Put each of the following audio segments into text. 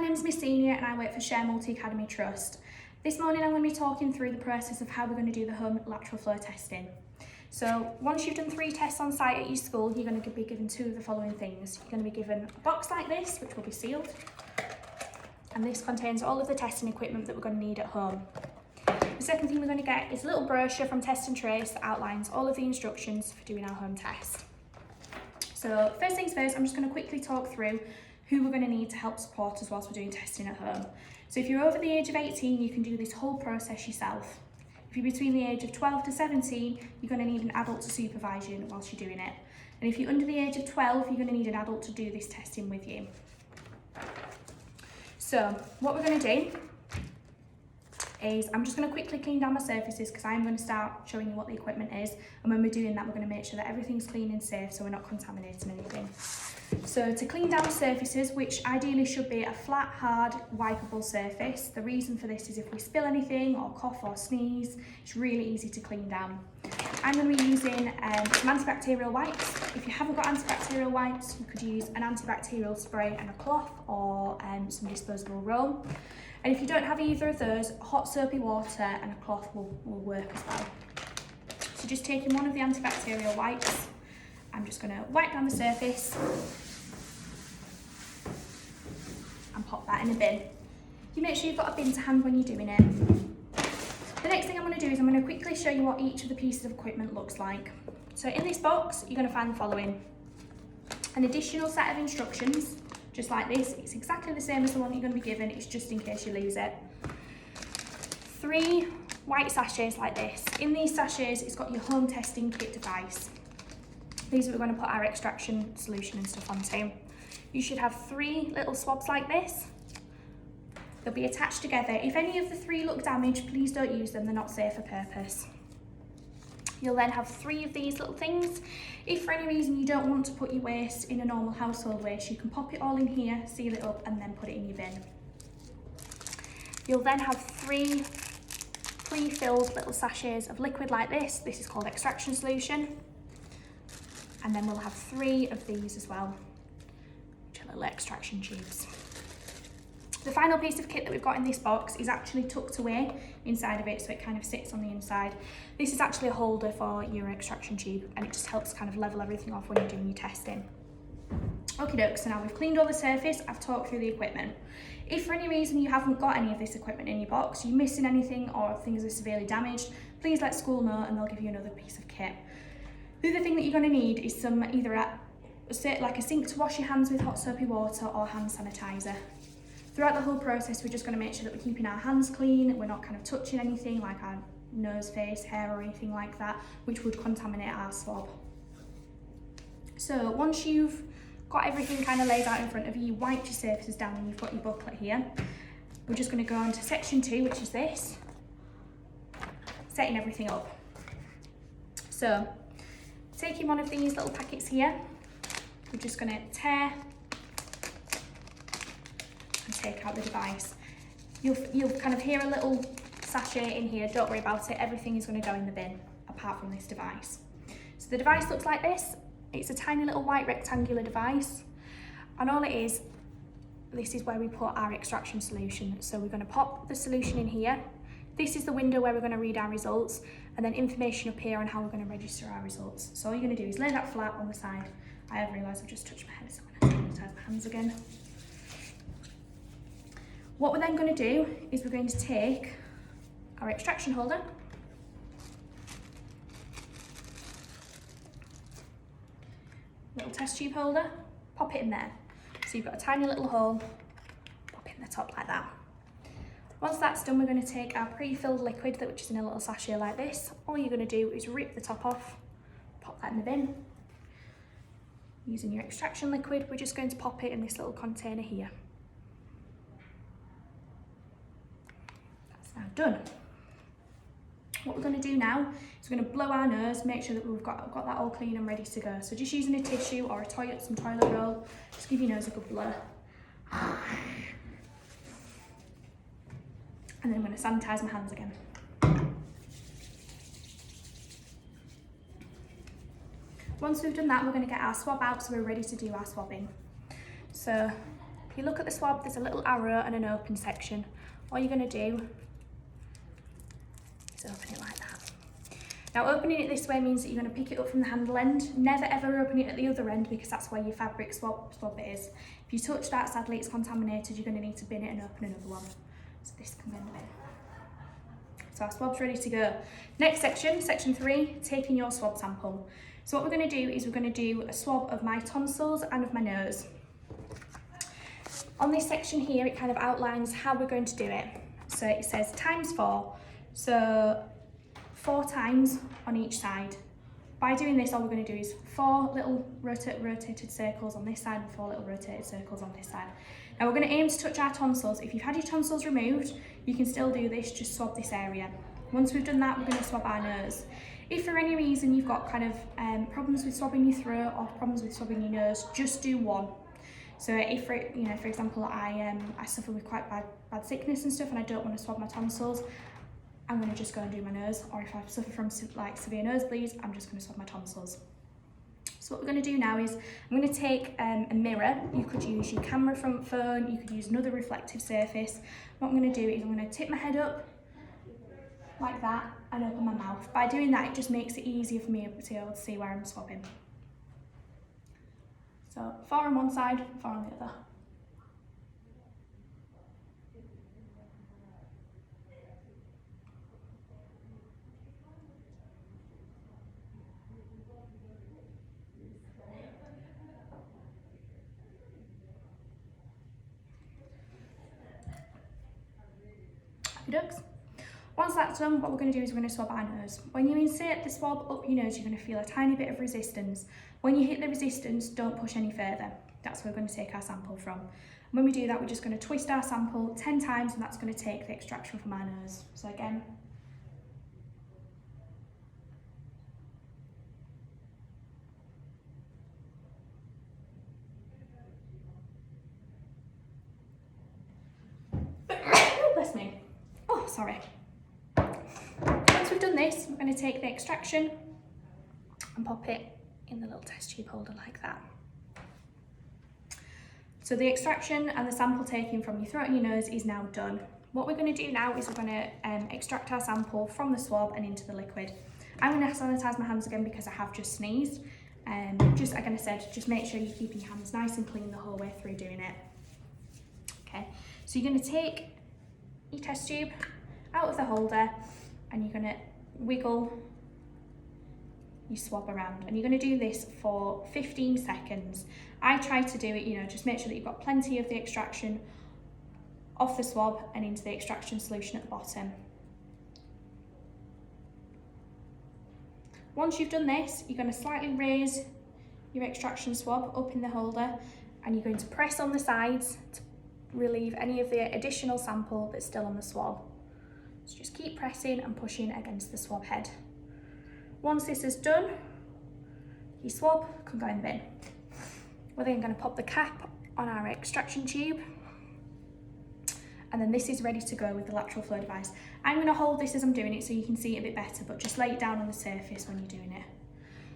name's Miss Senior and I work for Share Multi Academy Trust. This morning I'm going to be talking through the process of how we're going to do the home lateral flow testing. So once you've done 3 tests on site at your school, you're going to be given 2 of the following things. You're going to be given a box like this, which will be sealed, and this contains all of the testing equipment that we're going to need at home. The second thing we're going to get is a little brochure from Test and Trace that outlines all of the instructions for doing our home test. So first things first, I'm just going to quickly talk through who we're going to need to help support us whilst we're doing testing at home. So if you're over the age of 18, you can do this whole process yourself. If you're between the age of 12 to 17, you're going to need an adult to supervise you whilst you're doing it. And if you're under the age of 12, you're going to need an adult to do this testing with you. So what we're going to do is I'm just going to quickly clean down my surfaces because I'm going to start showing you what the equipment is, and when we're doing that we're going to make sure that everything's clean and safe so we're not contaminating anything. So to clean down surfaces, which ideally should be a flat, hard, wipeable surface, the reason for this is if we spill anything or cough or sneeze, it's really easy to clean down. I'm going to be using some antibacterial wipes. If you haven't got antibacterial wipes, you could use an antibacterial spray and a cloth or some disposable roll. And if you don't have either of those, hot soapy water and a cloth will work as well. So just taking one of the antibacterial wipes, I'm just going to wipe down the surface and pop that in a bin. You make sure you've got a bin to hand when you're doing it. The next thing I'm going to do is I'm going to quickly show you what each of the pieces of equipment looks like. So in this box, you're going to find the following. An additional set of instructions, just like this. It's exactly the same as the one you're going to be given, it's just in case you lose it. 3 white sachets like this. In these sachets, it's got your home testing kit device. These are what we're going to put our extraction solution and stuff onto. You should have 3 little swabs like this. They'll be attached together. If any of the 3 look damaged, please don't use them, they're not safe for purpose. You'll then have 3 of these little things. If for any reason you don't want to put your waste in a normal household waste, you can pop it all in here, seal it up, and then put it in your bin. You'll then have 3 pre-filled little sachets of liquid like this. This is called extraction solution. And then we'll have 3 of these as well, which are little extraction tubes. The final piece of kit that we've got in this box is actually tucked away inside of it, so it kind of sits on the inside. This is actually a holder for your extraction tube, and it just helps kind of level everything off when you're doing your testing. Okie doke, so now we've cleaned all the surface, I've talked through the equipment. If for any reason you haven't got any of this equipment in your box, you're missing anything or things are severely damaged, please let school know and they'll give you another piece of kit. The other thing that you're going to need is some either like a sink to wash your hands with hot soapy water or hand sanitizer. Throughout the whole process, we're just going to make sure that we're keeping our hands clean, we're not kind of touching anything like our nose, face, hair or anything like that, which would contaminate our swab. So once you've got everything kind of laid out in front of you, you wiped your surfaces down and you've got your booklet here, we're just going to go on to section 2, which is this, setting everything up. So taking one of these little packets here, we're just going to tear and take out the device. You'll kind of hear a little sachet in here, don't worry about it, everything is going to go in the bin apart from this device. So the device looks like this. It's a tiny little white rectangular device, and all it is, this is where we put our extraction solution. So we're going to pop the solution in here. This is the window where we're going to read our results, and then information up here on how we're going to register our results. So all you're going to do is lay that flat on the side. I have realised I've just touched my head, so I'm going to sanitize my hands again. What we're then going to do is we're going to take our extraction holder, little test tube holder, pop it in there. So you've got a tiny little hole, pop it in the top like that. Once that's done, we're going to take our pre-filled liquid, which is in a little sachet like this. All you're going to do is rip the top off, pop that in the bin. Using your extraction liquid, we're just going to pop it in this little container here. That's now done. What we're going to do now is we're going to blow our nose, make sure that we've got that all clean and ready to go. So just using a tissue or some toilet roll, just give your nose a good blow. And then I'm going to sanitize my hands again. Once we've done that, we're going to get our swab out so we're ready to do our swabbing. So you look at the swab, there's a little arrow and an open section. All you're going to do is open it like that. Now opening it this way means that you're going to pick it up from the handle end. Never ever open it at the other end because that's where your fabric swab bit is. If you touch that, sadly it's contaminated, you're going to need to bin it and open another one. So this can go in the bin. So our swab's ready to go. Next section, section 3, taking your swab sample. So what we're going to do is we're going to do a swab of my tonsils and of my nose. On this section here, it kind of outlines how we're going to do it. So it says times 4. So 4 times on each side. By doing this, all we're going to do is 4 little rotated circles on this side and 4 little rotated circles on this side. Now we're going to aim to touch our tonsils. If you've had your tonsils removed, you can still do this, just swab this area. Once we've done that, we're going to swab our nose. If for any reason you've got kind of problems with swabbing your throat or problems with swabbing your nose, just do one. So if, for example, I suffer with quite bad sickness and stuff and I don't want to swab my tonsils, I'm going to just go and do my nose. Or if I suffer from like severe nosebleeds, I'm just going to swab my tonsils. So what we're going to do now is I'm going to take a mirror. You could use your camera phone, you could use another reflective surface. What I'm going to do is I'm going to tip my head up like that and open my mouth. By doing that, it just makes it easier for me to be able to see where I'm swabbing. So 4 on one side, 4 on the other. Okey-dokes. Once that's done, what we're going to do is we're going to swab our nose. When you insert the swab up your nose, you're going to feel a tiny bit of resistance. When you hit the resistance, don't push any further. That's where we're going to take our sample from. When we do that, we're just going to twist our sample 10 times and that's going to take the extraction from our nose. So again, bless me. Oh, sorry. Once we've done this, we're going to take the extraction and pop it in the little test tube holder like that. So the extraction and the sample taking from your throat and your nose is now done. What we're going to do now is we're going to extract our sample from the swab and into the liquid. I'm going to sanitize my hands again because I have just sneezed. Just like I said, just make sure you're keeping your hands nice and clean the whole way through doing it. Okay, so you're going to take your test tube out of the holder and you're going to wiggle your swab around, and you're going to do this for 15 seconds. I try to do it, just make sure that you've got plenty of the extraction off the swab and into the extraction solution at the bottom. Once you've done this, you're going to slightly raise your extraction swab up in the holder and you're going to press on the sides to relieve any of the additional sample that's still on the swab. So just keep pressing and pushing against the swab head. Once this is done, your swab can go in the bin. We're then going to pop the cap on our extraction tube, and then this is ready to go with the lateral flow device. I'm going to hold this as I'm doing it so you can see it a bit better, but just lay it down on the surface when you're doing it.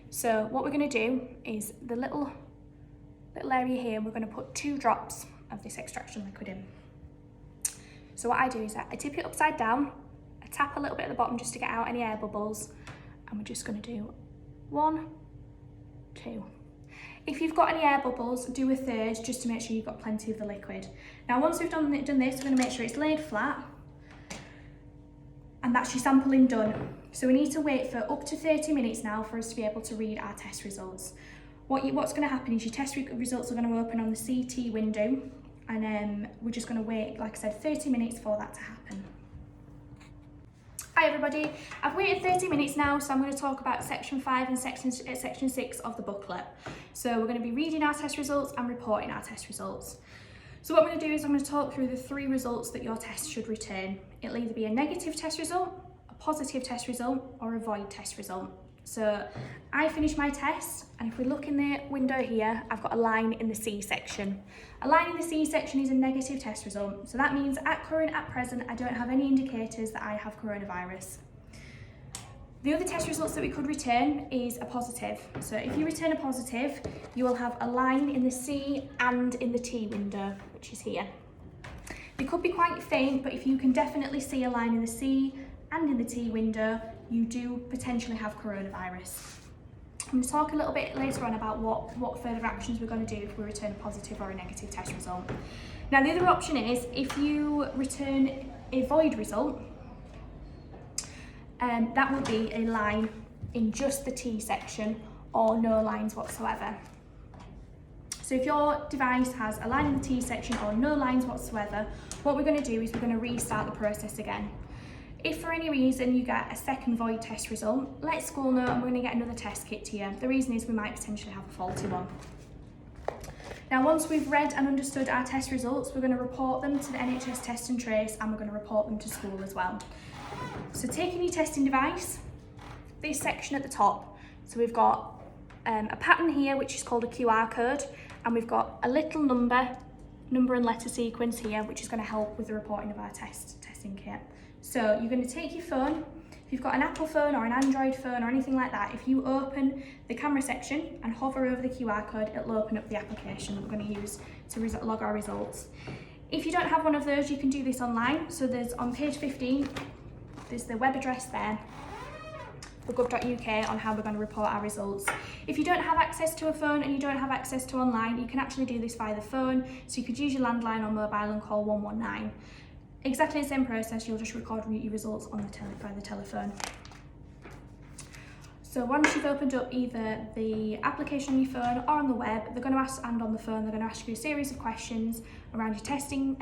So what we're going to do is the little area here, we're going to put 2 drops of this extraction liquid in. So what I do is I tip it upside down, I tap a little bit at the bottom just to get out any air bubbles, and we're just going to do 1, 2. If you've got any air bubbles, do a 3rd just to make sure you've got plenty of the liquid. Now once we've done this, we're going to make sure it's laid flat, and that's your sampling done. So we need to wait for up to 30 minutes now for us to be able to read our test results. What's going to happen is your test results are going to open on the CT window, and we're just going to wait, like I said, 30 minutes for that to happen. Hi everybody, I've waited 30 minutes now, so I'm going to talk about section 5 and section 6 of the booklet. So we're going to be reading our test results and reporting our test results. So what I'm going to do is I'm going to talk through the 3 results that your test should return. It'll either be a negative test result, a positive test result, or a void test result. So I finished my test, and if we look in the window here, I've got a line in the C section. A line in the C section is a negative test result. So that means at present, I don't have any indicators that I have coronavirus. The other test results that we could return is a positive. So if you return a positive, you will have a line in the C and in the T window, which is here. They could be quite faint, but if you can definitely see a line in the C and in the T window, you do potentially have coronavirus. I'm going to talk a little bit later on about what further actions we're going to do if we return a positive or a negative test result. Now, the other option is if you return a void result, that would be a line in just the T section or no lines whatsoever. So if your device has a line in the T section or no lines whatsoever, what we're going to do is we're going to restart the process again. If for any reason you get a second void test result, let school know and we're going to get another test kit to you. The reason is we might potentially have a faulty one. Now, once we've read and understood our test results, we're going to report them to the NHS Test and Trace, and we're going to report them to school as well. So taking your testing device, this section at the top, so we've got a pattern here which is called a QR code, and we've got a little number and letter sequence here which is going to help with the reporting of our testing kit. So you're going to take your phone, if you've got an Apple phone or an Android phone or anything like that, if you open the camera section and hover over the QR code, it'll open up the application that we're going to use to log our results. If you don't have one of those, you can do this online. So there's on page 15, there's the web address there for gov.uk on how we're going to report our results. If you don't have access to a phone and you don't have access to online, you can actually do this via the phone. So you could use your landline or mobile and call 119. Exactly the same process, you'll just record your results on by the telephone. So once you've opened up either the application on your phone or on the web, they're going to ask, and on the phone, they're going to ask you a series of questions around your testing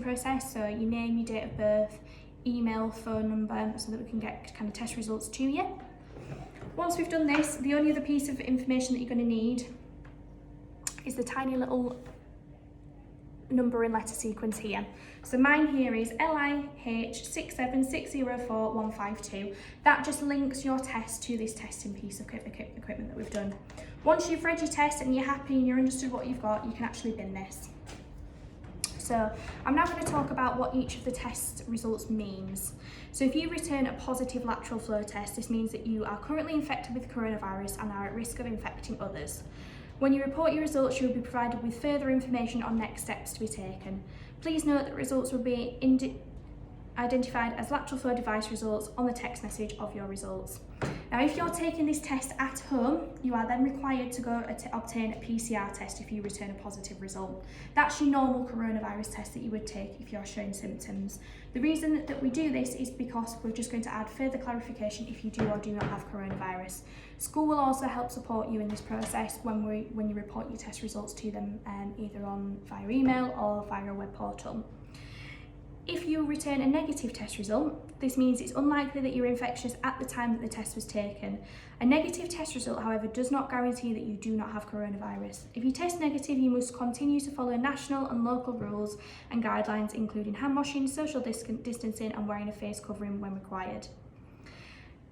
process. So your name, your date of birth, email, phone number, so that we can get kind of test results to you. Once we've done this, the only other piece of information that you're going to need is the tiny little number and letter sequence here. So mine here is LIH676045152. That just links your test to this testing piece of equipment that we've done. Once you've read your test and you're happy and you're understood what you've got, you can actually bin this. So I'm now going to talk about what each of the test results means. So if you return a positive lateral flow test, this means that you are currently infected with coronavirus and are at risk of infecting others. When you report your results, you will be provided with further information on next steps to be taken. Please note that results will be identified as lateral flow device results on the text message of your results. Now, if you're taking this test at home, you are then required to go obtain a PCR test if you return a positive result. That's your normal coronavirus test that you would take if you're showing symptoms. The reason that we do this is because we're just going to add further clarification if you do or do not have coronavirus. School will also help support you in this process when you report your test results to them, either via email or via a web portal. If you return a negative test result, this means it's unlikely that you're infectious at the time that the test was taken. A negative test result, however, does not guarantee that you do not have coronavirus. If you test negative, you must continue to follow national and local rules and guidelines, including hand washing, social distancing, and wearing a face covering when required.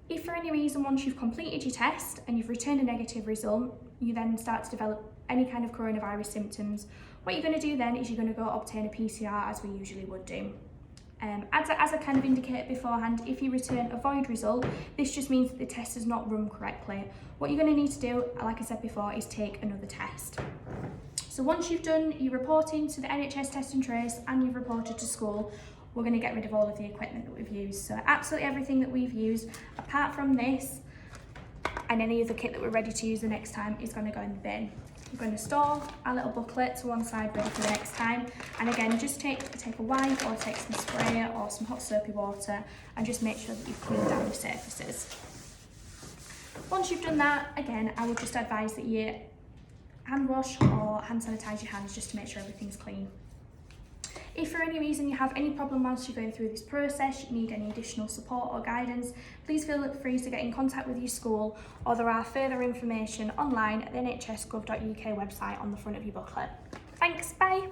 If for any reason, once you've completed your test and you've returned a negative result, you then start to develop any kind of coronavirus symptoms, what you're going to do then is you're going to go obtain a PCR as we usually would do. As I kind of indicated beforehand, if you return a void result, this just means that the test has not run correctly. What you're going to need to do, like I said before, is take another test. So once you've done your reporting to the NHS Test and Trace and you've reported to school, we're going to get rid of all of the equipment that we've used. So absolutely everything that we've used, apart from this and any other kit that we're ready to use the next time, is going to go in the bin. We're going to store our little booklet to one side ready for the next time, and again just take a wipe or take some spray or some hot soapy water and just make sure that you've cleaned down your surfaces. Once you've done that, again I would just advise that you hand wash or hand sanitize your hands just to make sure everything's clean. If for any reason you have any problem whilst you're going through this process, you need any additional support or guidance, please feel free to get in contact with your school, or there are further information online at the nhs.gov.uk website on the front of your booklet. Thanks, bye!